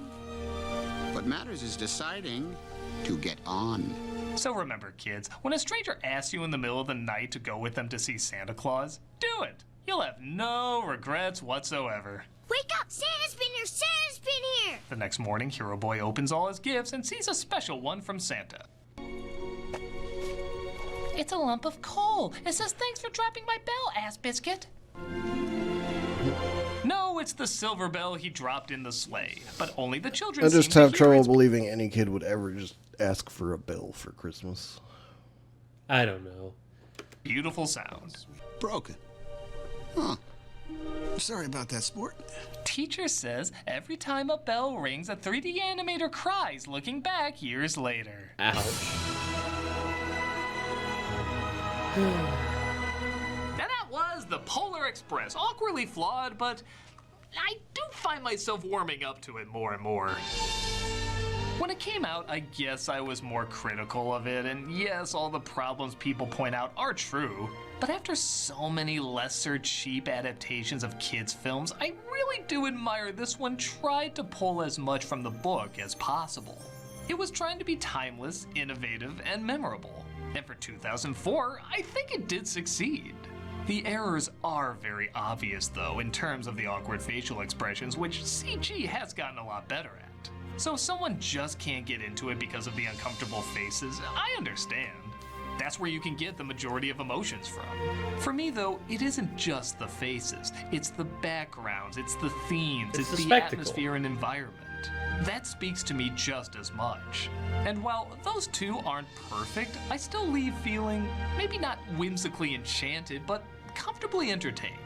What matters is deciding to get on. So remember, kids, when a stranger asks you in the middle of the night to go with them to see Santa Claus, do it. You'll have no regrets whatsoever. Wake up! Santa's been here! Santa's been here! The next morning, Hero Boy opens all his gifts and sees a special one from Santa. It's a lump of coal. It says, thanks for dropping my bell, ass biscuit. No, it's the silver bell he dropped in the sleigh. But only the children I just seem have to hear trouble its believing any kid would ever just ask for a bell for Christmas. I don't know. beautiful sounds. Broken. Huh. Sorry about that, sport. Teacher says every time a bell rings, a 3D animator cries looking back years later. Ouch. Now that was the Polar Express. Awkwardly flawed, but I do find myself warming up to it more and more. When it came out, I guess I was more critical of it, and yes, all the problems people point out are true. But after so many lesser cheap adaptations of kids' films, I really do admire this one tried to pull as much from the book as possible. It was trying to be timeless, innovative, and memorable. And for 2004, I think it did succeed. The errors are very obvious, though, in terms of the awkward facial expressions, which CG has gotten a lot better at. So if someone just can't get into it because of the uncomfortable faces, I understand. That's where you can get the majority of emotions from. For me, though, it isn't just the faces. It's the backgrounds, it's the themes, it's the spectacle. atmosphere and environment. That speaks to me just as much. And while those two aren't perfect, I still leave feeling maybe not whimsically enchanted, but comfortably entertained.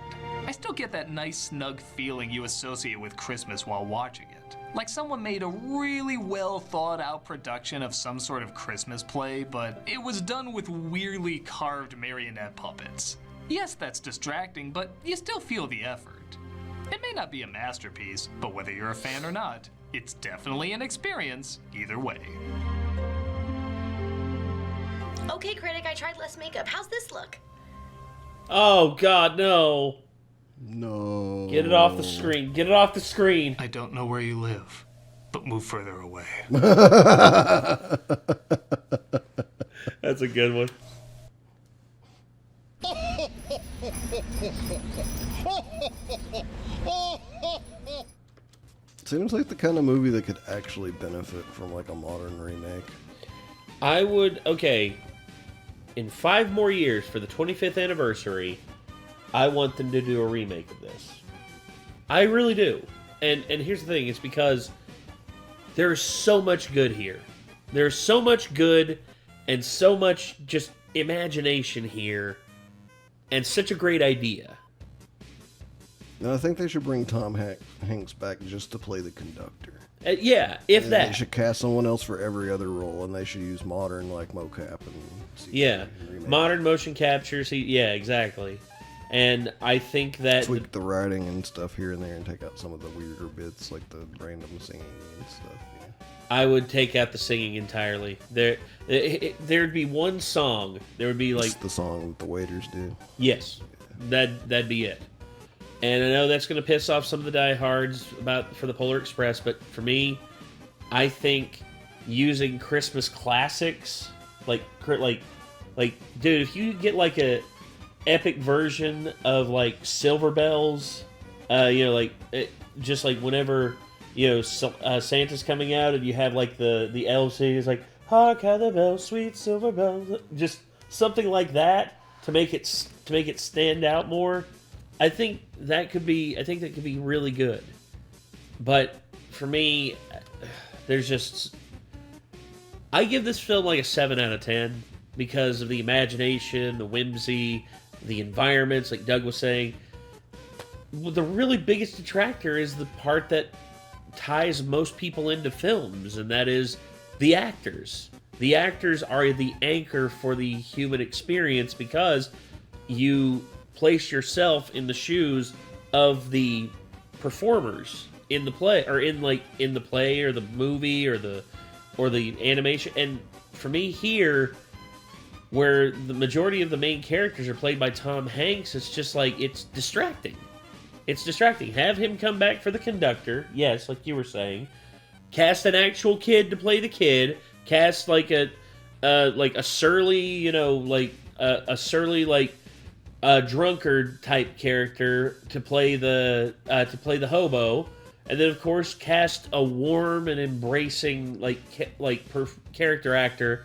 I still get that nice, snug feeling you associate with Christmas while watching it. Like someone made a really well thought out production of some sort of Christmas play, but it was done with weirdly carved marionette puppets. Yes, that's distracting, but you still feel the effort. It may not be a masterpiece, but whether you're a fan or not, it's definitely an experience either way. Okay, Critic, I tried less makeup. How's this look? Oh, God, no. No. Get it off the screen. Get it off the screen. I don't know where you live, but move further away. That's a good one. Seems like the kind of movie that could actually benefit from like a modern remake. I would, okay, in 5 more years for the 25th anniversary, I want them to do a remake of this. I really do. And here's the thing, it's because there's so much good here. There's so much good and so much just imagination here and such a great idea. No, I think they should bring Tom Hanks back just to play the conductor. Yeah, if and that. They should cast someone else for every other role, and they should use modern like mocap and CG. Yeah, modern motion captures. Yeah, exactly. And I think that tweak the writing and stuff here and there, and take out some of the weirder bits like the random singing and stuff. Yeah. I would take out the singing entirely. There'd be one song. There would be like... It's the song that the waiters do. Yes. That'd be it. And I know that's going to piss off some of the diehards for the Polar Express, but for me, I think using Christmas classics, like, dude, if you get like a epic version of like Silver Bells, just like whenever Santa's coming out and you have like the elves singing, it's like hark how the bells, sweet silver bells, just something like that to make it stand out more. I think that could be really good. But for me, I give this film like a 7 out of 10 because of the imagination, the whimsy, the environments, like Doug was saying. The really biggest detractor is the part that ties most people into films, and that is the actors. The actors are the anchor for the human experience because you place yourself in the shoes of the performers in the play, or in the play or the movie or the animation. And for me here, where the majority of the main characters are played by Tom Hanks, it's just like, it's distracting. It's distracting. Have him come back for the conductor, yes, like you were saying. Cast an actual kid to play the kid. Cast like a surly, drunkard type character to play the hobo, and then of course cast a warm and embracing character actor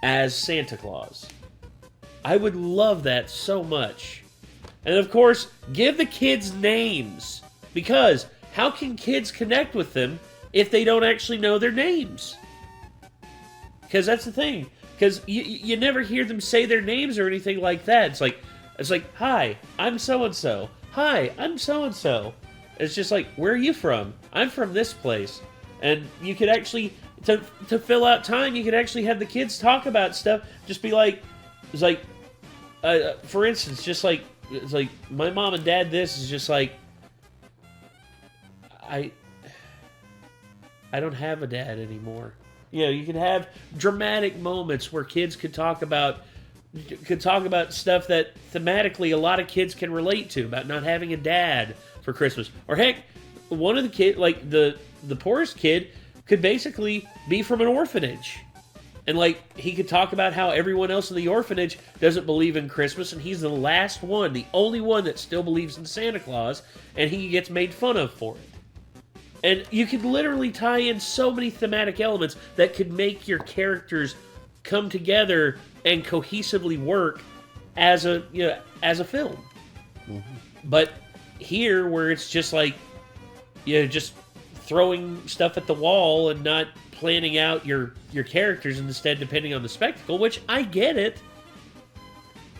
as Santa Claus. I would love that so much. And of course, give the kids names, because how can kids connect with them if they don't actually know their names? Because that's the thing. Because you never hear them say their names or anything like that. It's like, hi, I'm so-and-so. Hi, I'm so-and-so. It's just like, where are you from? I'm from this place. And you could actually, to fill out time, you could actually have the kids talk about stuff. Just be like, it's like, for instance, it's like, my mom and dad, this is just like, I don't have a dad anymore. You could have dramatic moments where kids could talk about stuff that thematically a lot of kids can relate to, about not having a dad for Christmas. Or heck, one of the kids, like the poorest kid, could basically be from an orphanage. And he could talk about how everyone else in the orphanage doesn't believe in Christmas, and he's the last one, the only one that still believes in Santa Claus, and he gets made fun of for it. And you could literally tie in so many thematic elements that could make your characters come together and cohesively work as a film. Mm-hmm. But here, where it's just like, just throwing stuff at the wall and not planning out your characters, and instead depending on the spectacle, which I get it.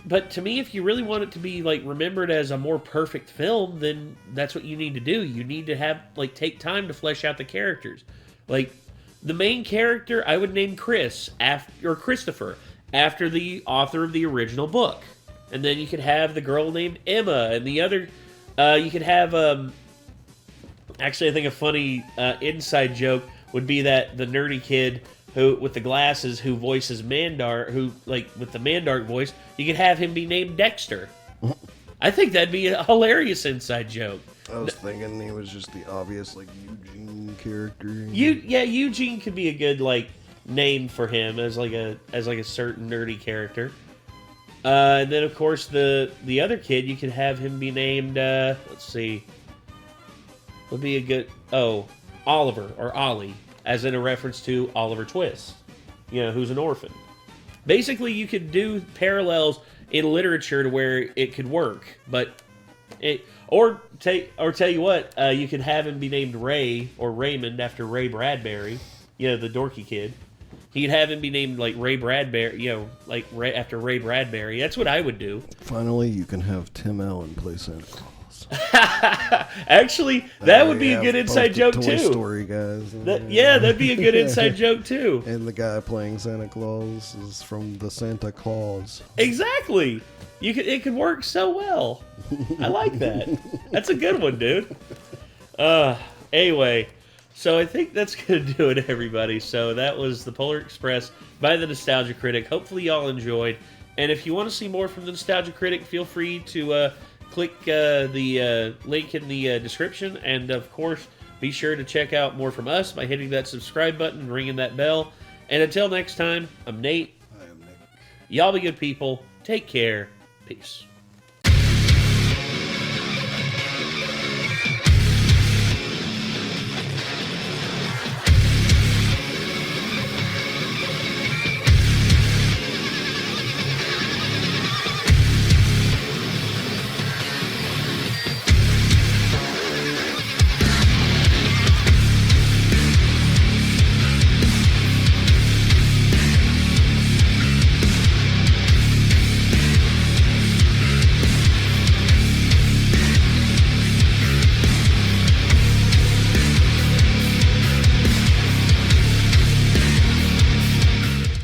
But to me, if you really want it to be remembered as a more perfect film, then that's what you need to do. You need to have take time to flesh out the characters. The main character, I would name Christopher after the author of the original book, and then you could have the girl named Emma, and the other you could have actually, I think a funny inside joke would be that the nerdy kid who with the glasses who voices Mandark, with the Mandark voice, you could have him be named Dexter. I think that'd be a hilarious inside joke. I was thinking he was just the obvious Eugene character. Eugene could be a good name for him as a certain nerdy character. And then of course the other kid, you could have him be named let's see. Would be a good Oliver or Ollie, as in a reference to Oliver Twist, who's an orphan. Basically, you could do parallels in literature to where it could work, but tell you what, you could have him be named Ray or Raymond after Ray Bradbury, the dorky kid. He could have him be named Ray Bradbury, after Ray Bradbury. That's what I would do. Finally, you can have Tim Allen play Santa Claus. Actually, that would be a good inside joke too. Toy Story guys. That'd be a good inside joke too. And the guy playing Santa Claus is from the Santa Claus. Exactly. It could work so well. I like that. That's a good one, dude. Anyway, So I think that's going to do it, everybody. So that was The Polar Express by the Nostalgia Critic. Hopefully y'all enjoyed. And if you want to see more from the Nostalgia Critic, feel free to click the link in the description. And, of course, be sure to check out more from us by hitting that subscribe button and ringing that bell. And until next time, I'm Nate. I am Nick. Y'all be good people. Take care. Peace.